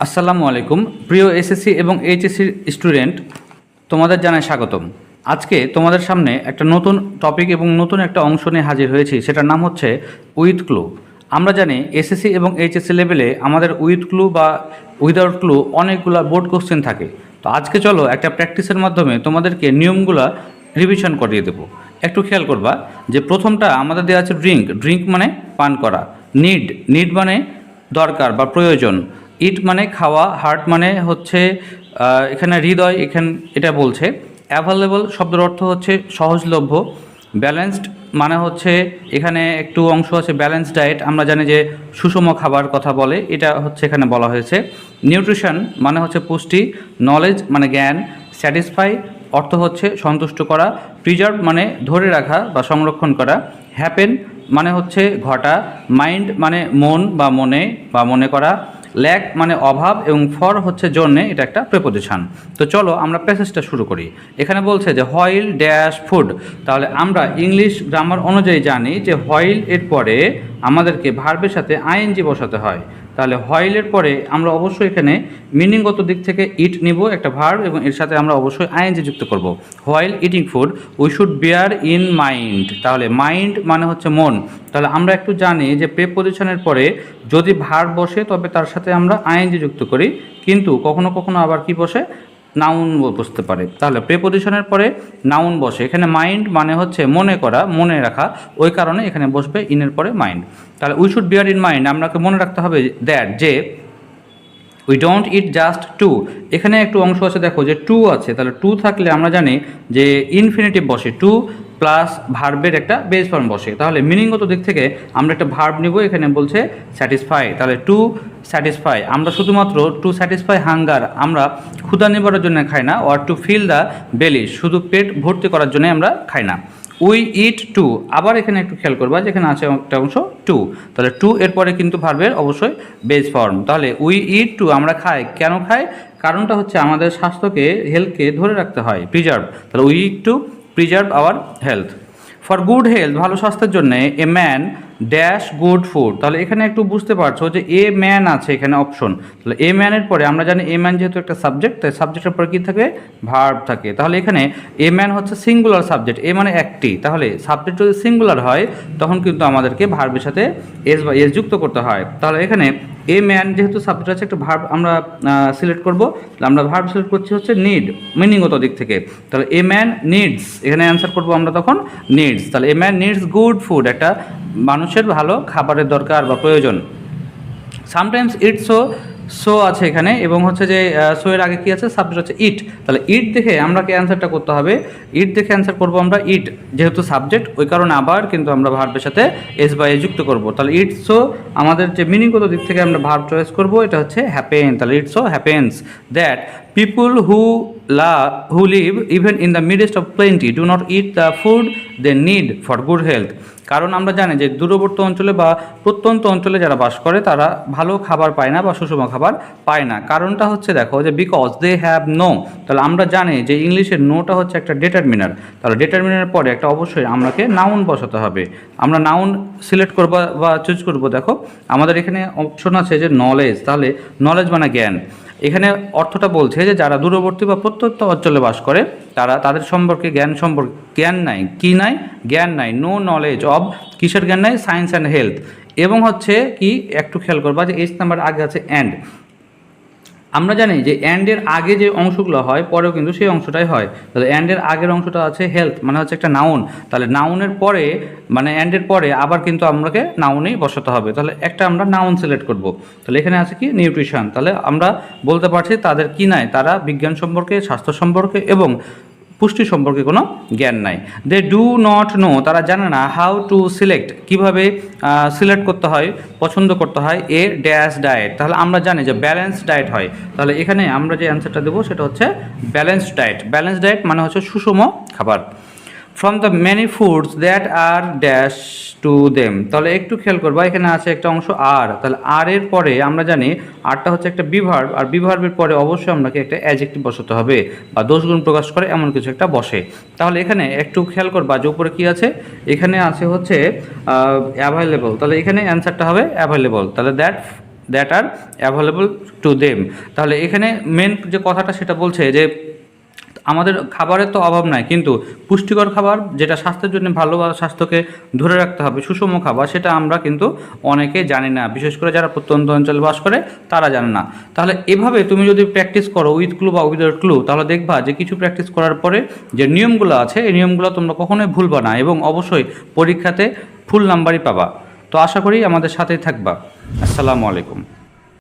আসসালামু আলাইকুম প্রিয় এসএসসি এবং এইচএসসি স্টুডেন্ট, তোমাদের জানাই স্বাগতম। আজকে তোমাদের সামনে একটা নতুন টপিক এবং নতুন একটা অংশ নিয়ে হাজির হয়েছি, সেটার নাম হচ্ছে উইথ ক্লু। আমরা জানি এসএসসি এবং এইচএসসি লেভেলে আমাদের উইথ ক্লু বা উইদাউট ক্লু অনেকগুলো বোর্ড কোশ্চেন থাকে। তো আজকে চলো একটা প্র্যাকটিসের মাধ্যমে তোমাদেরকে নিয়মগুলো রিভিশন করিয়ে দেবো। একটু খেয়াল করবা যে প্রথমটা আমাদের দেওয়া আছে ড্রিঙ্ক। ড্রিঙ্ক মানে পান করা। নিড মানে দরকার বা প্রয়োজন। ইট মানে খাওয়া। হার্ট মানে হচ্ছে এখানে হৃদয়, এটা বলছে। অ্যাভেলেবল শব্দের অর্থ হচ্ছে সহজলভ্য। ব্যালেন্সড মানে হচ্ছে এখানে একটু অংশ আছে ব্যালেন্স ডায়েট, আমরা জানি যে সুষম খাবার কথা বলে, এটা হচ্ছে এখানে বলা হয়েছে। নিউট্রিশন মানে হচ্ছে পুষ্টি। নলেজ মানে জ্ঞান। স্যাটিসফাই অর্থ হচ্ছে সন্তুষ্ট করা। প্রিজার্ভ মানে ধরে রাখা বা সংরক্ষণ করা। হ্যাপেন মানে হচ্ছে ঘটা। মাইন্ড মানে মন বা মনে করা। ল্যাক মানে অভাব এবং ফর হচ্ছে জন্যে, এটা একটা প্রেপোজিশন। তো চলো আমরা প্যাসেজটা শুরু করি। এখানে বলছে যে হোয়াইল ড্যাশ ফুড। তাহলে আমরা ইংলিশ গ্রামার অনুযায়ী জানি যে হোয়াইল এর পরে আমাদেরকে ভার্বের সাথে আইএনজি বসাতে হয়। তাহলে হোয়াইলের পরে আমরা অবশ্যই এখানে মিনিংগত দিক থেকে ইট নিব একটা ভার্ব, এবং এর সাথে আমরা অবশ্যই আইএনজি যুক্ত করব। While eating food we should bear in mind. তাহলে মাইন্ড মানে হচ্ছে মন। তাহলে আমরা একটু জানি যে প্রেপোজিশনের পরে যদি ভার্ব বসে তবে তার সাথে আমরা আইএনজি যুক্ত করি, কিন্তু কখনো কখনো আবার কি বসে, নাউন বসতে পারে। তাহলে প্রেপোজিশনের পরে নাউন বসে। এখানে মাইন্ড মানে হচ্ছে মনে করা, মনে রাখা, ওই কারণে এখানে বসবে ইনের পরে মাইন্ড। তাহলে we should bear in mind, আপনাকে মনে রাখতে হবে দ্যাট যে we don't eat just to. এখানে একটু অংশ আছে, দেখো যে টু আছে। তাহলে টু থাকলে আমরা জানি যে ইনফিনিটিভ বসে, টু প্লাস ভার্বের একটা বেস ফর্ম বসে। তাহলে মিনিংগত দিক থেকে আমরা একটা ভার্ব নিব, এখানে বলছে স্যাটিসফাই। তাহলে টু স্যাটিসফাই, আমরা শুধুমাত্র টু স্যাটিসফাই হাঙ্গার, আমরা ক্ষুধা নিবারের জন্য খাই না। অর টু ফিল দ্য বেলি, শুধু পেট ভর্তি করার জন্য আমরা খাই না। উই ইট টু, আবার এখানে একটু খেয়াল করবা যেখানে আছে একটা অংশ টু। তাহলে টু এরপরে কিন্তু ভার্বের অবশ্যই বেস ফর্ম। তাহলে উই ইট টু, আমরা খাই। কেন খাই? কারণটা হচ্ছে আমাদের স্বাস্থ্যকে, হেলথকে ধরে রাখতে হয়, প্রিজার্ভ। তাহলে we eat two preserve our health. For good health, ভালো স্বাস্থ্যের জন্য a man dash good food. তাহলে এখানে একটু বুঝতে পারছো যে এ ম্যান আছে এখানে অপশন। তাহলে এ ম্যানের পরে আমরা জানি এ ম্যান যেহেতু একটা সাবজেক্ট, তাই সাবজেক্টের পরে কী থাকে, ভার্ব থাকে। তাহলে এখানে এ ম্যান হচ্ছে সিঙ্গুলার সাবজেক্ট, এ মানে একটি। তাহলে সাবজেক্ট যদি সিঙ্গুলার হয় তখন কিন্তু আমাদেরকে ভার্বের সাথে এস বা এস যুক্ত করতে হয়। তাহলে এখানে এ ম্যান যেহেতু সাবজেক্ট আছে, একটা ভার্ব আমরা সিলেক্ট করব। আমরা ভার্ব সিলেক্ট করছি হচ্ছে নিড, মিনিংগত দিক থেকে। তাহলে এ ম্যান নিডস, এখানে অ্যান্সার করবো আমরা তখন নিডস। তাহলে a man needs good food, একটা মানুষের ভালো খাবারের দরকার বা প্রয়োজন। সামটাইমস ইট সো আছে এখানে, এবং হচ্ছে যে সো এর আগে কী আছে, সাবজেক্ট হচ্ছে ইট। তাহলে ইট দেখে আমরা কি অ্যান্সারটা করতে হবে, ইট দেখে অ্যান্সার করবো আমরা ইট, যেহেতু সাবজেক্ট ওই কারণে আবার কিন্তু আমরা ভার্বের সাথে এস বা এ যুক্ত করব। তাহলে ইট সো আমাদের যে মিনিংগত দিক থেকে আমরা ভার্ব চয়েস করব, এটা হচ্ছে হ্যাপেন। তাহলে it so happens that people who live even in the midst of plenty do not eat the food they need for good health। কারণ আমরা জানি যে দূরবর্তী অঞ্চলে বা প্রত্যন্ত অঞ্চলে যারা বাস করে তারা ভালো খাবার পায় না বা সুষম খাবার পায় না। কারণটা হচ্ছে দেখো যে বিকজ দে হ্যাভ নো। তাহলে আমরা জানি যে ইংলিশের নোটা হচ্ছে একটা ডিটারমিনার। তাহলে ডিটারমিনারের পরে একটা অবশ্যই আমাকে নাউন বসাতে হবে। আমরা নাউন সিলেক্ট করবো বা চুজ করবো। দেখো আমাদের এখানে অপশন আছে যে নলেজ। তাহলে নলেজ মানে জ্ঞান। এখানে অর্থটা বলছে যে যারা দূরবর্তী বা প্রত্যন্ত অঞ্চলে বাস করে তাদের সম্পর্কে জ্ঞান নাই। কি নাই? জ্ঞান নাই। নো নলেজ অব, কিসের জ্ঞান নাই? Science and health. এবং হচ্ছে কি একটু খেয়াল করবা যে এইচ নাম্বার আগে আছে অ্যান্ড। আমরা জানি যে অ্যান্ডের আগে যে অংশগুলো হয় পরেও কিন্তু সেই অংশটাই হয়। তাহলে অ্যান্ডের আগের অংশটা আছে হেলথ, মানে হচ্ছে একটা নাউন। তাহলে নাউনের পরে মানে অ্যান্ডের পরে আবার কিন্তু আমাকে নাউনেই বসাতে হবে। তাহলে একটা আমরা নাউন সিলেক্ট করব। তাহলে এখানে আছে কি নিউট্রিশন। তাহলে আমরা বলতে পারছি তাদের কি নাই, তারা বিজ্ঞান সম্পর্কে, স্বাস্থ্য সম্পর্কে এবং পুষ্টি সম্পর্কে কোনো জ্ঞান নাই। দে ডু নট নো, তারা জানে না হাউ টু সিলেক্ট, কীভাবে সিলেক্ট করতে হয়, পছন্দ করতে হয় এ ড্যাশ ডায়েট। তাহলে আমরা জানি যে ব্যালেন্সড ডায়েট হয়। তাহলে এখানে আমরা যে অ্যান্সারটা দেবো সেটা হচ্ছে ব্যালেন্সড ডায়েট। ব্যালেন্সড ডায়েট মানে হচ্ছে সুষম খাবার। From the many foods that are dash to them. তাহলে একটু খেয়াল করবা এখানে আছে একটা অংশ আর। তাহলে আর এর পরে আমরা জানি আরটা হচ্ছে একটা বিভার্ব, আর বিভার্বের পরে অবশ্যই আপনাকে একটা অ্যাডজেক্টিভ বসাতে হবে বা দোষগুণ প্রকাশ করে এমন কিছু একটা বসে। তাহলে এখানে একটু খেয়াল করবা যে উপরে কী আছে, এখানে আছে হচ্ছে অ্যাভেলেবল। তাহলে এখানে অ্যান্সারটা হবে অ্যাভেলেবল। তাহলে that that R available to them. তাহলে এখানে মেন যে কথাটা সেটা বলছে যে আমাদের খাবারের তো অভাব নাই, কিন্তু পুষ্টিকর খাবার যেটা স্বাস্থ্যের জন্য ভালো বা স্বাস্থ্যকে ধরে রাখতে হবে সুষম খাবার, সেটা আমরা কিন্তু অনেকে জানি না, বিশেষ করে যারা প্রত্যন্ত অঞ্চলে বাস করে তারা জানে না। তাহলে এভাবে তুমি যদি প্র্যাকটিস করো উইথ ক্লু বা উইদাউট ক্লু, তাহলে দেখবা যে কিছু প্র্যাকটিস করার পরে যে নিয়মগুলো আছে এই নিয়মগুলো তোমরা কখনোই ভুলবা না এবং অবশ্যই পরীক্ষাতে ফুল নাম্বারই পাবা। তো আশা করি আমাদের সাথেই থাকবা। আসসালামু আলাইকুম।